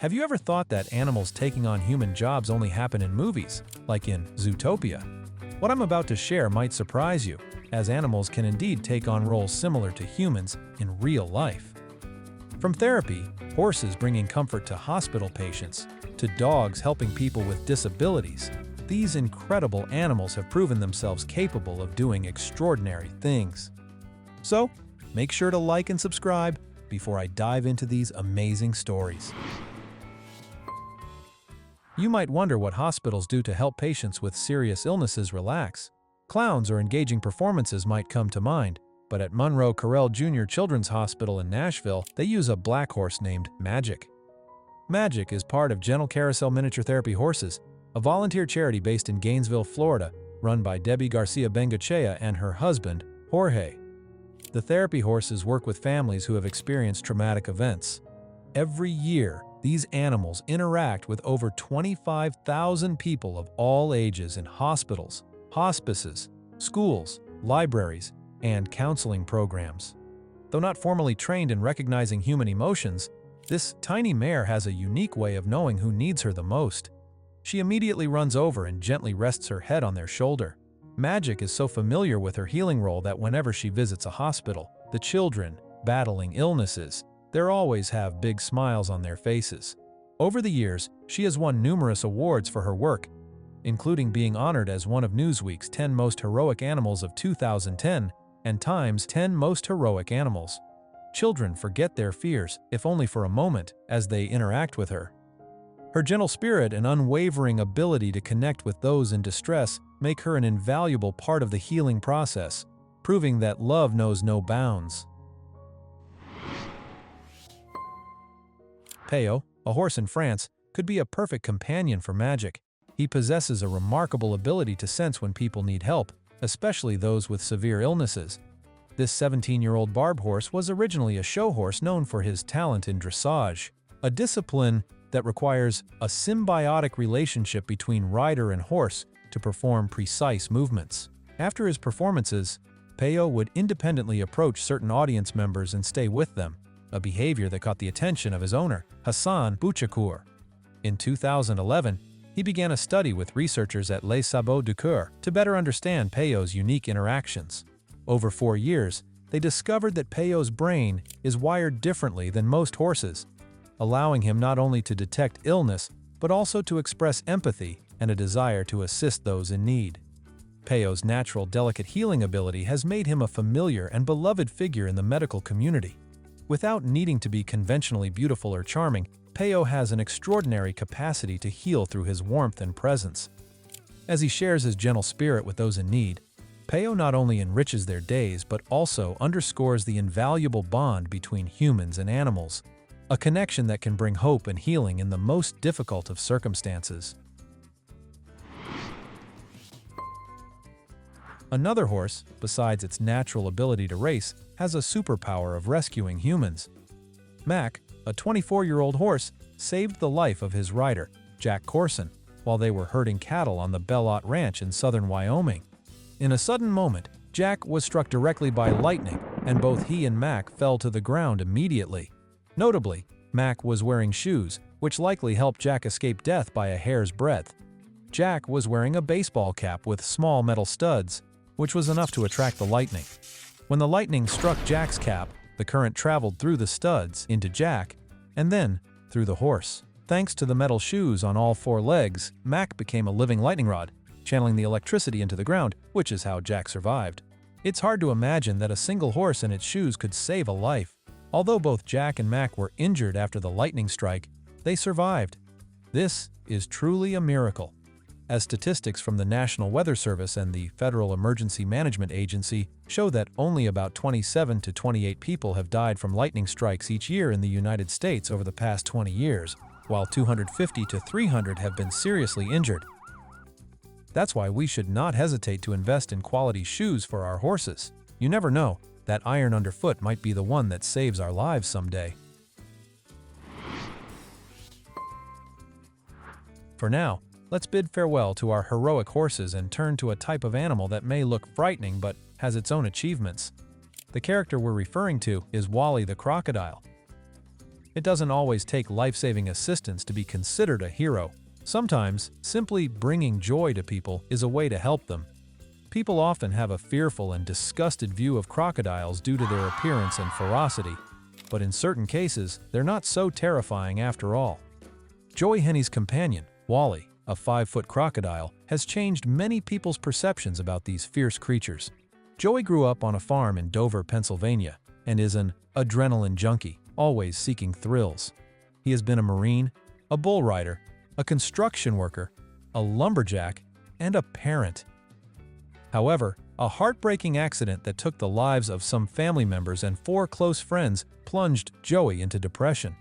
Have you ever thought that animals taking on human jobs only happen in movies, like in Zootopia? What I'm about to share might surprise you, as animals can indeed take on roles similar to humans in real life. From therapy, horses bringing comfort to hospital patients, to dogs helping people with disabilities, these incredible animals have proven themselves capable of doing extraordinary things. So, make sure to like and subscribe before I dive into these amazing stories. You might wonder what hospitals do to help patients with serious illnesses relax. Clowns or engaging performances might come to mind, but at Monroe Carell Jr. Children's Hospital in Nashville, they use a black horse named Magic. Magic is part of Gentle Carousel Miniature Therapy Horses, a volunteer charity based in Gainesville, Florida, run by Debbie Garcia Bengochea and her husband, Jorge. The therapy horses work with families who have experienced traumatic events. Every year, these animals interact with over 25,000 people of all ages in hospitals, hospices, schools, libraries, and counseling programs. Though not formally trained in recognizing human emotions, this tiny mare has a unique way of knowing who needs her the most. She immediately runs over and gently rests her head on their shoulder. Magic is so familiar with her healing role that whenever she visits a hospital, the children, battling illnesses, they always have big smiles on their faces. Over the years, she has won numerous awards for her work, including being honored as one of Newsweek's 10 Most Heroic Animals of 2010 and Time's 10 Most Heroic Animals. Children forget their fears, if only for a moment, as they interact with her. Her gentle spirit and unwavering ability to connect with those in distress make her an invaluable part of the healing process, proving that love knows no bounds. Peyo, a horse in France, could be a perfect companion for Magic. He possesses a remarkable ability to sense when people need help, especially those with severe illnesses. This 17-year-old barb horse was originally a show horse known for his talent in dressage, a discipline that requires a symbiotic relationship between rider and horse to perform precise movements. After his performances, Peyo would independently approach certain audience members and stay with them, a behavior that caught the attention of his owner, Hassan Bouchakour. In 2011, he began a study with researchers at Les Sabots du Coeur to better understand Peyo's unique interactions. Over 4 years, they discovered that Peyo's brain is wired differently than most horses, allowing him not only to detect illness, but also to express empathy and a desire to assist those in need. Peyo's natural delicate healing ability has made him a familiar and beloved figure in the medical community. Without needing to be conventionally beautiful or charming, Peyo has an extraordinary capacity to heal through his warmth and presence. As he shares his gentle spirit with those in need, Peyo not only enriches their days but also underscores the invaluable bond between humans and animals, a connection that can bring hope and healing in the most difficult of circumstances. Another horse, besides its natural ability to race, has a superpower of rescuing humans. Mac, a 24-year-old horse, saved the life of his rider, Jack Corson, while they were herding cattle on the Bellot Ranch in southern Wyoming. In a sudden moment, Jack was struck directly by lightning, and both he and Mac fell to the ground immediately. Notably, Mac was wearing shoes, which likely helped Jack escape death by a hair's breadth. Jack was wearing a baseball cap with small metal studs, which was enough to attract the lightning. When the lightning struck Jack's cap, the current traveled through the studs into Jack, and then through the horse. Thanks to the metal shoes on all 4 legs, Mac became a living lightning rod, channeling the electricity into the ground, which is how Jack survived. It's hard to imagine that a single horse and its shoes could save a life. Although both Jack and Mac were injured after the lightning strike, they survived. This is truly a miracle, as statistics from the National Weather Service and the Federal Emergency Management Agency show that only about 27 to 28 people have died from lightning strikes each year in the United States over the past 20 years, while 250 to 300 have been seriously injured. That's why we should not hesitate to invest in quality shoes for our horses. You never know, that iron underfoot might be the one that saves our lives someday. For now, let's bid farewell to our heroic horses and turn to a type of animal that may look frightening but has its own achievements. The character we're referring to is Wally the crocodile. It doesn't always take life-saving assistance to be considered a hero. Sometimes, simply bringing joy to people is a way to help them. People often have a fearful and disgusted view of crocodiles due to their appearance and ferocity, but in certain cases, they're not so terrifying after all. Joey Henney's companion, Wally, a 5-foot crocodile, has changed many people's perceptions about these fierce creatures. Joey grew up on a farm in Dover, Pennsylvania, and is an adrenaline junkie, always seeking thrills. He has been a Marine, a bull rider, a construction worker, a lumberjack, and a parent. However, a heartbreaking accident that took the lives of some family members and 4 close friends plunged Joey into depression.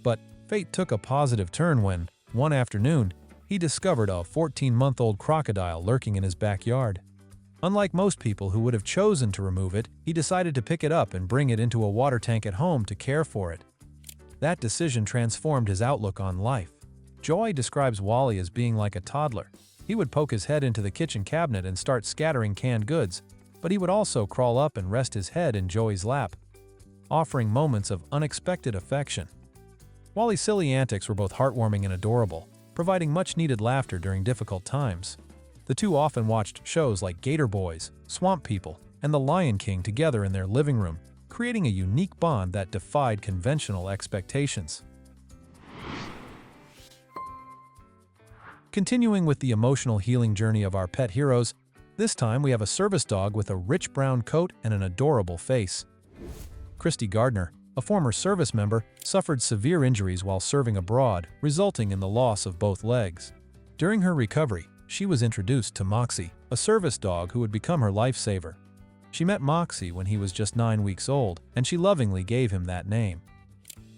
But fate took a positive turn when, one afternoon, he discovered a 14-month-old crocodile lurking in his backyard. Unlike most people who would have chosen to remove it, he decided to pick it up and bring it into a water tank at home to care for it. That decision transformed his outlook on life. Joey describes Wally as being like a toddler. He would poke his head into the kitchen cabinet and start scattering canned goods, but he would also crawl up and rest his head in Joey's lap, offering moments of unexpected affection. Wally's silly antics were both heartwarming and adorable, providing much-needed laughter during difficult times. The two often watched shows like Gator Boys, Swamp People, and The Lion King together in their living room, creating a unique bond that defied conventional expectations. Continuing with the emotional healing journey of our pet heroes, this time we have a service dog with a rich brown coat and an adorable face. Christy Gardner, a former service member, suffered severe injuries while serving abroad, resulting in the loss of both legs. During her recovery, she was introduced to Moxie, a service dog who would become her lifesaver. She met Moxie when he was just 9 weeks old, and she lovingly gave him that name.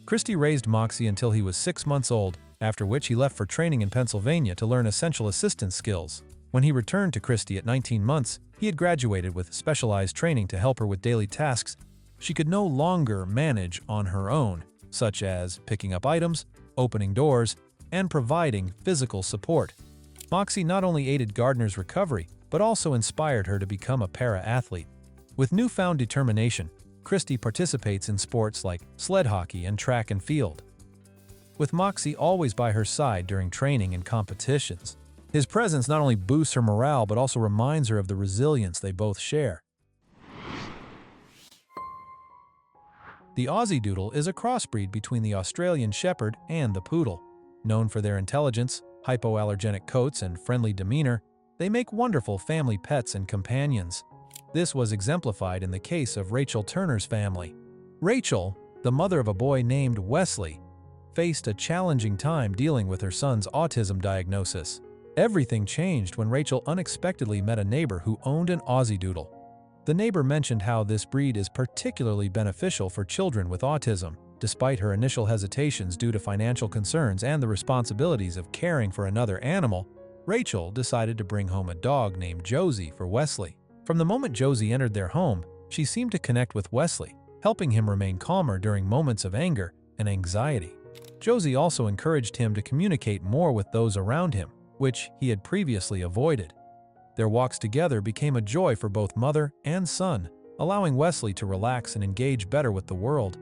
Christy raised Moxie until he was 6 months old, after which he left for training in Pennsylvania to learn essential assistance skills. When he returned to Christy at 19 months, he had graduated with specialized training to help her with daily tasks she could no longer manage on her own, such as picking up items, opening doors, and providing physical support. Moxie not only aided Gardner's recovery, but also inspired her to become a para-athlete. With newfound determination, Christy participates in sports like sled hockey and track and field, with Moxie always by her side during training and competitions. His presence not only boosts her morale but also reminds her of the resilience they both share. The Aussie Doodle is a crossbreed between the Australian Shepherd and the Poodle. Known for their intelligence, hypoallergenic coats, and friendly demeanor, they make wonderful family pets and companions. This was exemplified in the case of Rachel Turner's family. Rachel, the mother of a boy named Wesley, faced a challenging time dealing with her son's autism diagnosis. Everything changed when Rachel unexpectedly met a neighbor who owned an Aussie Doodle. The neighbor mentioned how this breed is particularly beneficial for children with autism. Despite her initial hesitations due to financial concerns and the responsibilities of caring for another animal, Rachel decided to bring home a dog named Josie for Wesley. From the moment Josie entered their home, she seemed to connect with Wesley, helping him remain calmer during moments of anger and anxiety. Josie also encouraged him to communicate more with those around him, which he had previously avoided. Their walks together became a joy for both mother and son, allowing Wesley to relax and engage better with the world.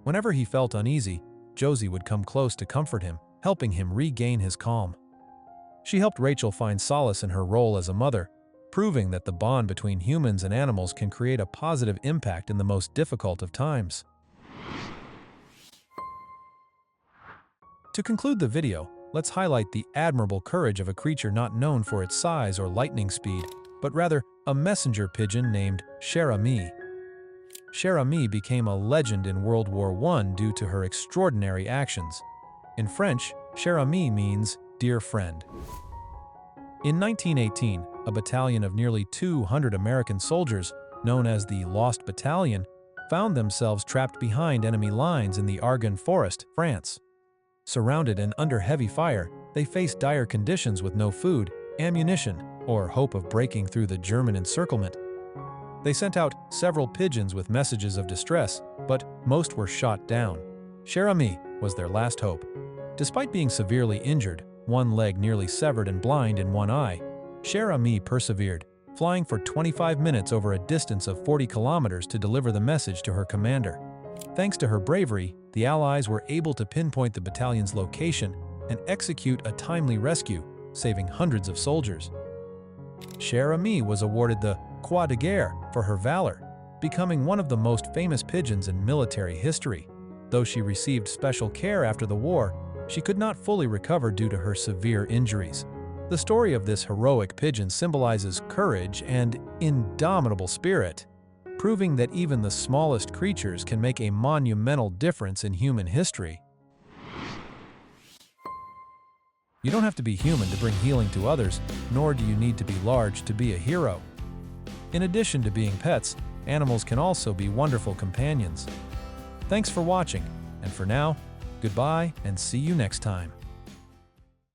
Whenever he felt uneasy, Josie would come close to comfort him, helping him regain his calm. She helped Rachel find solace in her role as a mother, proving that the bond between humans and animals can create a positive impact in the most difficult of times. To conclude the video, let's highlight the admirable courage of a creature not known for its size or lightning speed, but rather a messenger pigeon named Cher Ami. Cher Ami became a legend in World War I due to her extraordinary actions. In French, Cher Ami means dear friend. In 1918, a battalion of nearly 200 American soldiers, known as the Lost Battalion, found themselves trapped behind enemy lines in the Argonne Forest, France. Surrounded and under heavy fire, they faced dire conditions with no food, ammunition, or hope of breaking through the German encirclement. They sent out several pigeons with messages of distress, but most were shot down. Cher Ami was their last hope. Despite being severely injured, one leg nearly severed and blind in one eye, Cher Ami persevered, flying for 25 minutes over a distance of 40 kilometers to deliver the message to her commander. Thanks to her bravery, the Allies were able to pinpoint the battalion's location and execute a timely rescue, saving hundreds of soldiers. Cher Ami was awarded the Croix de Guerre for her valor, becoming one of the most famous pigeons in military history. Though she received special care after the war, she could not fully recover due to her severe injuries. The story of this heroic pigeon symbolizes courage and indomitable spirit, proving that even the smallest creatures can make a monumental difference in human history. You don't have to be human to bring healing to others, nor do you need to be large to be a hero. In addition to being pets, animals can also be wonderful companions. Thanks for watching, and for now, goodbye and see you next time.